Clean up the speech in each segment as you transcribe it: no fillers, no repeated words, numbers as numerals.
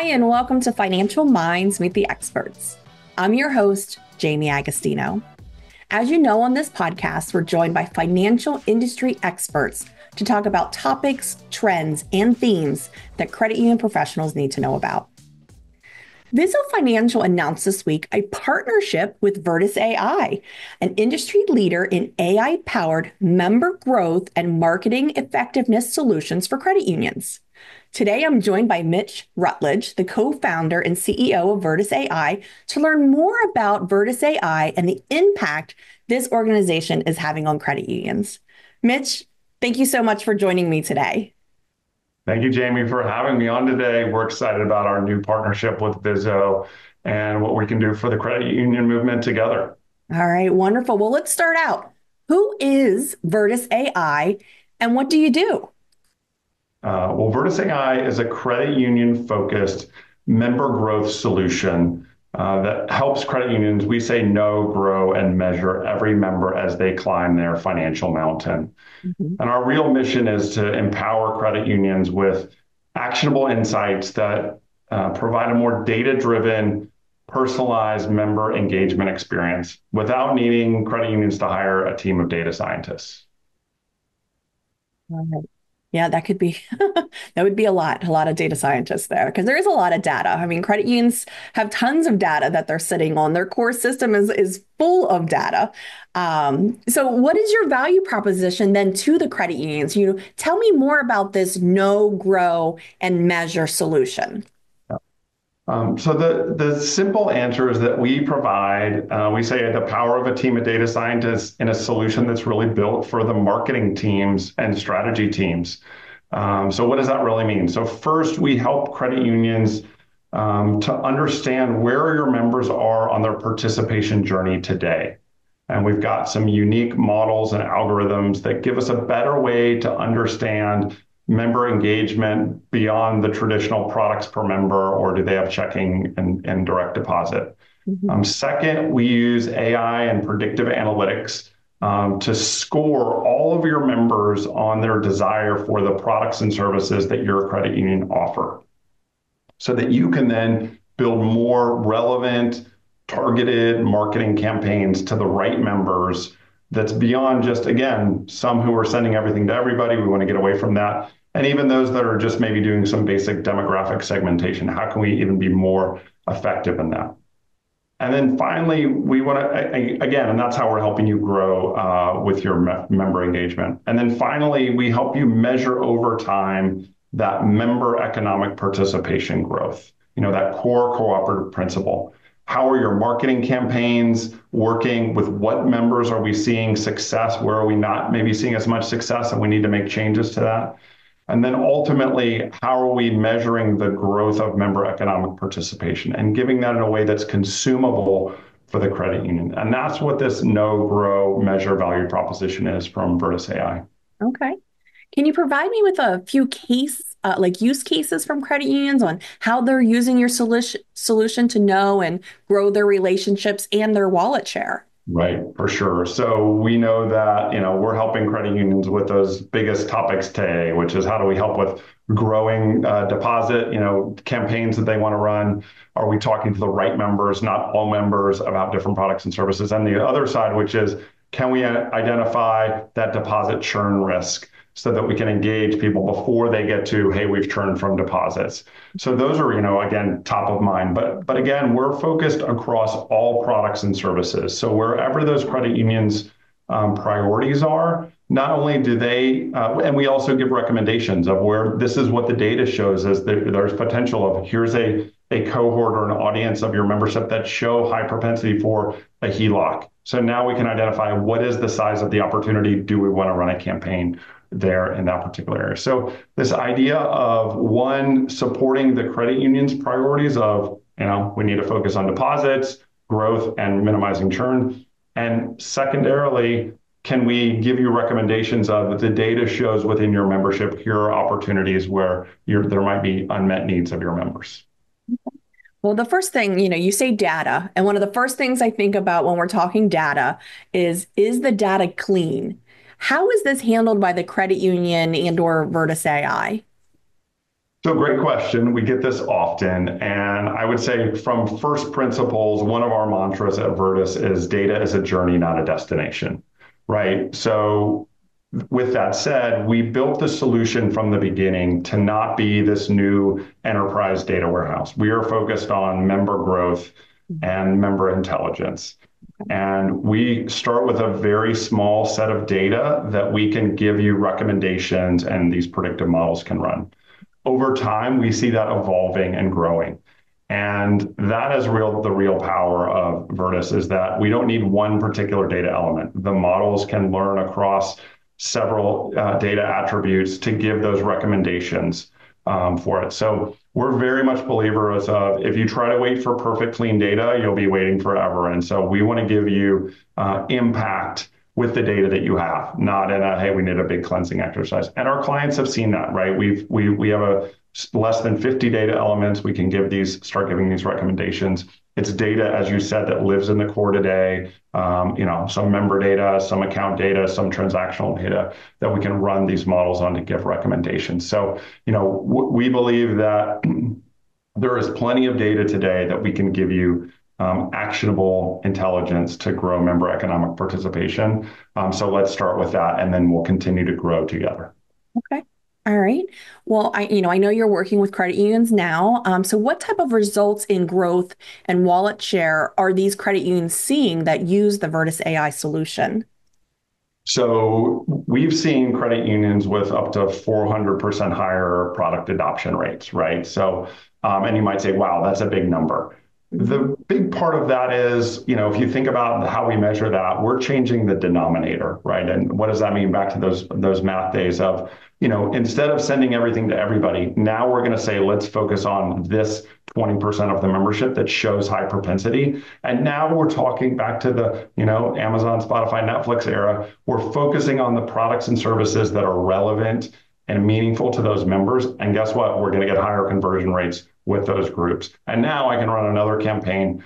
Hi, and welcome to Financial Minds Meet the Experts. I'm your host, Jaime Agostino. As you know, on this podcast, we're joined by financial industry experts to talk about topics, trends, and themes that credit union professionals need to know about. Vizo Financial announced this week a partnership with Vertice AI, an industry leader in AI-powered member growth and marketing effectiveness solutions for credit unions. Today, I'm joined by Mitch Rutledge, the co-founder and CEO of Vertice AI, to learn more about Vertice AI and the impact this organization is having on credit unions. Mitch, thank you so much for joining me today. Thank you, Jaime, for having me on today. We're excited about our new partnership with Vizo and what we can do for the credit union movement together. All right, wonderful. Well, let's start out. Who is Vertice AI and what do you do? Vertice AI is a credit union-focused member growth solution that helps credit unions, we say, know, grow, and measure every member as they climb their financial mountain. Mhm. And our real mission is to empower credit unions with actionable insights that provide a more data-driven, personalized member engagement experience without needing credit unions to hire a team of data scientists. All right. Yeah, that could be that would be a lot of data scientists there because there is a lot of data. I mean, credit unions have tons of data that they're sitting on. Their core system is full of data. So what is your value proposition then to the credit unions? Tell me more about this know, grow, and measure solution. The simple answer is that we provide, we say the power of a team of data scientists in a solution that's really built for the marketing teams and strategy teams. So what does that really mean? So first, we help credit unions to understand where your members are on their participation journey today. And we've got some unique models and algorithms that give us a better way to understand member engagement beyond the traditional products per member, or do they have checking and direct deposit? Mhm. Second, we use AI and predictive analytics to score all of your members on their desire for the products and services that your credit union offer, so that you can then build more relevant, targeted marketing campaigns to the right members that's beyond just, again, some who are sending everything to everybody. We want to get away from that. And even those that are just maybe doing some basic demographic segmentation, how can we even be more effective in that? And then finally, we want to, again, and that's how we're helping you grow with your member engagement. And then finally, we help you measure over time that member economic participation growth, that core cooperative principle. How are your marketing campaigns working? With what members are we seeing success? Where are we not maybe seeing as much success and we need to make changes to that? And then ultimately, how are we measuring the growth of member economic participation and giving that in a way that's consumable for the credit union? And that's what this know, grow, measure value proposition is from Vertice AI. Okay. Can you provide me with a few like use cases from credit unions on how they're using your solution to know and grow their relationships and their wallet share? Right, for sure. So we know that, we're helping credit unions with those biggest topics today, which is how do we help with growing deposit, campaigns that they want to run? Are we talking to the right members, not all members, about different products and services? And the other side, which is, can we identify that deposit churn risk so that we can engage people before they get to, hey, we've churned from deposits? So those are, again, top of mind. But again, we're focused across all products and services. So wherever those credit unions' priorities are, not only do they, and we also give recommendations of where this is what the data shows is there's potential of here's a cohort or an audience of your membership that show high propensity for a HELOC. So now we can identify what is the size of the opportunity. Do we want to run a campaign there in that particular area? So this idea of one, supporting the credit union's priorities of, we need to focus on deposits, growth, and minimizing churn. And secondarily, can we give you recommendations of the data shows within your membership, here are opportunities where there might be unmet needs of your members. Well, the first thing, you say data, and one of the first things I think about when we're talking data is the data clean? How is this handled by the credit union and or Vertice AI? So great question. We get this often. And I would say from first principles, one of our mantras at Vertis is data is a journey, not a destination, right? So with that said, we built the solution from the beginning to not be this new enterprise data warehouse. We are focused on member growth and member intelligence. And we start with a very small set of data that we can give you recommendations and these predictive models can run. Over time, we see that evolving and growing. And that is the real power of Vertis is that we don't need one particular data element. The models can learn across several data attributes to give those recommendations for it. So we're very much believers of if you try to wait for perfect clean data, you'll be waiting forever. And so we want to give you impact with the data that you have, not in a, hey, we need a big cleansing exercise. And our clients have seen that, right? We have a less than 50 data elements. We can start giving these recommendations. It's data, as you said, that lives in the core today. Some member data, some account data, some transactional data that we can run these models on to give recommendations. So, we believe that there is plenty of data today that we can give you actionable intelligence to grow member economic participation. So let's start with that, and then we'll continue to grow together. Okay. All right. Well, I know you're working with credit unions now. So what type of results in growth and wallet share are these credit unions seeing that use the Vertis AI solution? So we've seen credit unions with up to 400% higher product adoption rates, right? So, and you might say, wow, that's a big number. The big part of that is, if you think about how we measure that, we're changing the denominator, right? And what does that mean back to those math days of, instead of sending everything to everybody, now we're going to say, let's focus on this 20% of the membership that shows high propensity. And now we're talking back to the, Amazon, Spotify, Netflix era. We're focusing on the products and services that are relevant and meaningful to those members. And guess what? We're going to get higher conversion rates with those groups. And now I can run another campaign,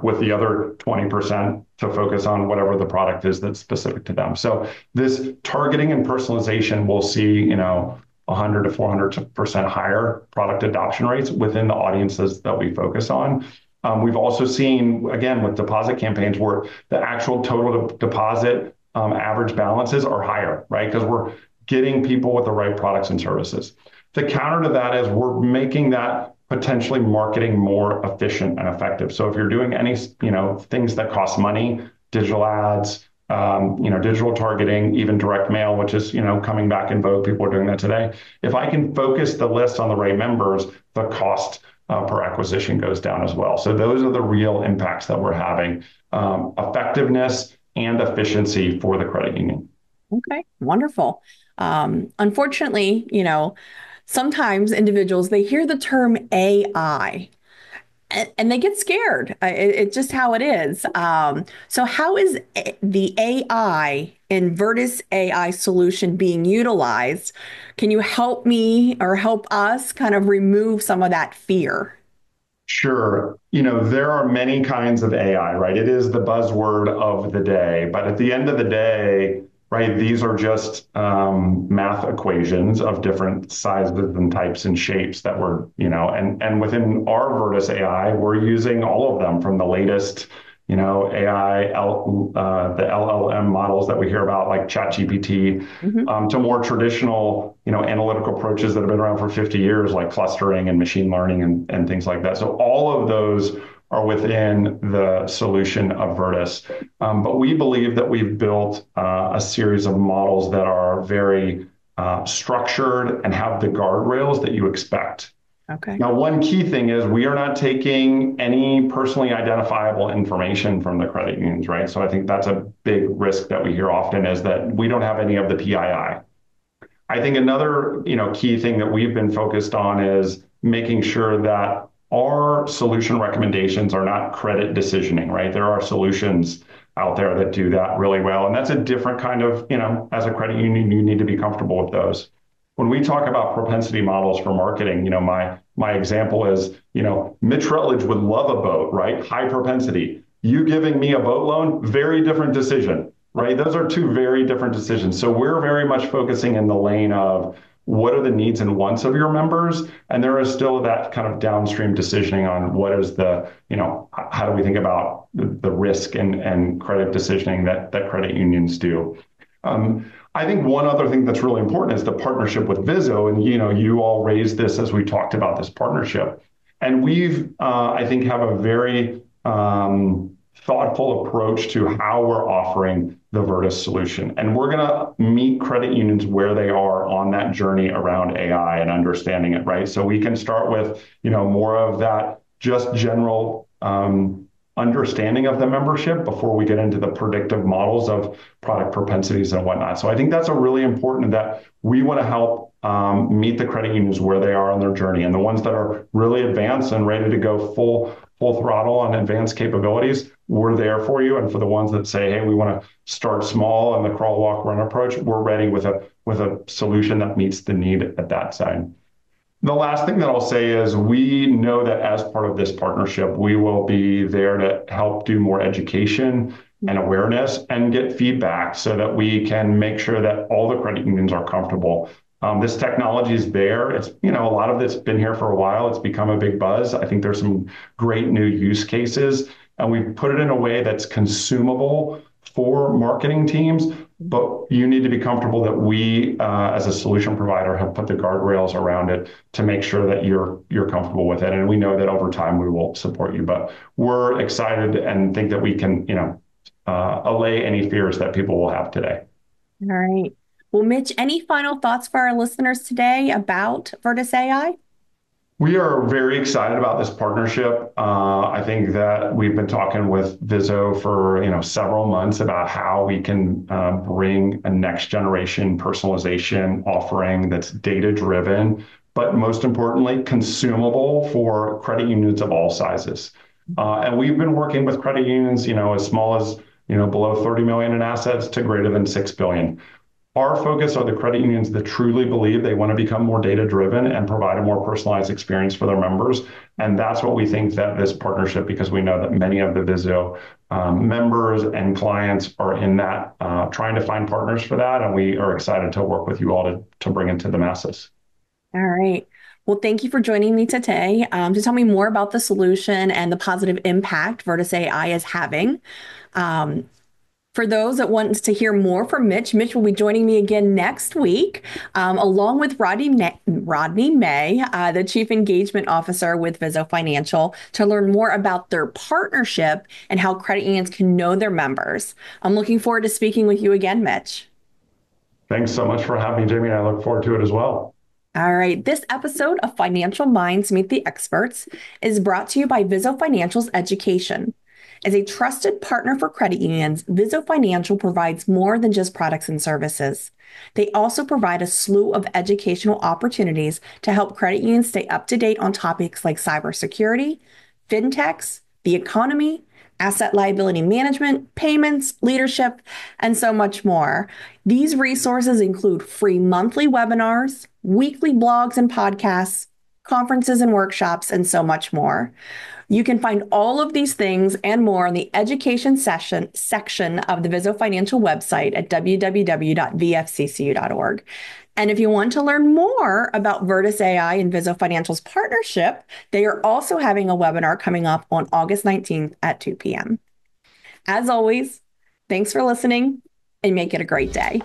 with the other 20% to focus on whatever the product is that's specific to them. So this targeting and personalization will see, 100 to 400% higher product adoption rates within the audiences that we focus on. We've also seen, again, with deposit campaigns where the actual total deposit average balances are higher, right? Because we're getting people with the right products and services. The counter to that is we're making that potentially marketing more efficient and effective. So if you're doing any, things that cost money, digital ads, digital targeting, even direct mail, which is, coming back in vogue. People are doing that today. If I can focus the list on the right members, the cost per acquisition goes down as well. So those are the real impacts that we're having, effectiveness and efficiency for the credit union. Okay, wonderful. Unfortunately, sometimes individuals, they hear the term AI and they get scared. It's just how it is. So how is the AI in Vertis AI solution being utilized? Can you help me or help us kind of remove some of that fear? Sure. There are many kinds of AI, right? It is the buzzword of the day. But at the end of the day, right, these are just math equations of different sizes and types and shapes that we're, and within our Vertis AI, we're using all of them from the latest, the LLM models that we hear about, like ChatGPT, to more traditional, analytical approaches that have been around for 50 years, like clustering and machine learning and things like that. So all of those are within the solution of Vertis. But we believe that we've built a series of models that are very structured and have the guardrails that you expect. Okay. Now, one key thing is we are not taking any personally identifiable information from the credit unions, right? So I think that's a big risk that we hear often is that we don't have any of the PII. I think another, key thing that we've been focused on is making sure that our solution recommendations are not credit decisioning, right? There are solutions out there that do that really well. And that's a different kind of, as a credit union, you need to be comfortable with those. When we talk about propensity models for marketing, my example is, Mitch Rutledge would love a boat, right? High propensity. You giving me a boat loan, very different decision, right? Those are two very different decisions. So we're very much focusing in the lane of what are the needs and wants of your members? And there is still that kind of downstream decisioning on what is the, how do we think about the risk and credit decisioning that credit unions do. I think one other thing that's really important is the partnership with Vizo. And, you all raised this as we talked about this partnership. And we've, I think, have a very thoughtful approach to how we're offering the Vertice solution. And we're going to meet credit unions where they are on that journey around AI and understanding it, right? So we can start with, more of that just general understanding of the membership before we get into the predictive models of product propensities and whatnot. So I think that's a really important that we want to help meet the credit unions where they are on their journey. And the ones that are really advanced and ready to go full throttle on advanced capabilities, we're there for you. And for the ones that say, hey, we want to start small and the crawl, walk, run approach, we're ready with a solution that meets the need at that side. The last thing that I'll say is we know that as part of this partnership, we will be there to help do more education and awareness and get feedback so that we can make sure that all the credit unions are comfortable. This technology is there. It's, a lot of it's been here for a while. It's become a big buzz. I think there's some great new use cases, and we've put it in a way that's consumable for marketing teams, but you need to be comfortable that we, as a solution provider, have put the guardrails around it to make sure that you're comfortable with it. And we know that over time we will support you. But we're excited and think that we can, allay any fears that people will have today. All right. Well, Mitch, any final thoughts for our listeners today about Vertice AI? We are very excited about this partnership. I think that we've been talking with Vizo for several months about how we can bring a next generation personalization offering that's data driven, but most importantly, consumable for credit unions of all sizes. And we've been working with credit unions, as small as below 30 million in assets to greater than 6 billion. Our focus are the credit unions that truly believe they want to become more data driven and provide a more personalized experience for their members. And that's what we think that this partnership, because we know that many of the Vizo members and clients are in that, trying to find partners for that. And we are excited to work with you all to bring it to the masses. All right. Well, thank you for joining me today to tell me more about the solution and the positive impact Vertice AI is having. For those that want to hear more from Mitch, Mitch will be joining me again next week, along with Rodney May, the Chief Engagement Officer with Vizo Financial, to learn more about their partnership and how credit unions can know their members. I'm looking forward to speaking with you again, Mitch. Thanks so much for having me, Jamie. I look forward to it as well. All right. This episode of Financial Minds Meet the Experts is brought to you by Vizo Financial's Education. As a trusted partner for credit unions, Vizo Financial provides more than just products and services. They also provide a slew of educational opportunities to help credit unions stay up to date on topics like cybersecurity, fintechs, the economy, asset liability management, payments, leadership, and so much more. These resources include free monthly webinars, weekly blogs and podcasts, conferences and workshops, and so much more. You can find all of these things and more in the education section of the Vizo Financial website at www.vfccu.org. And if you want to learn more about Vertice AI and Vizo Financial's partnership, they are also having a webinar coming up on August 19th at 2 p.m. As always, thanks for listening and make it a great day.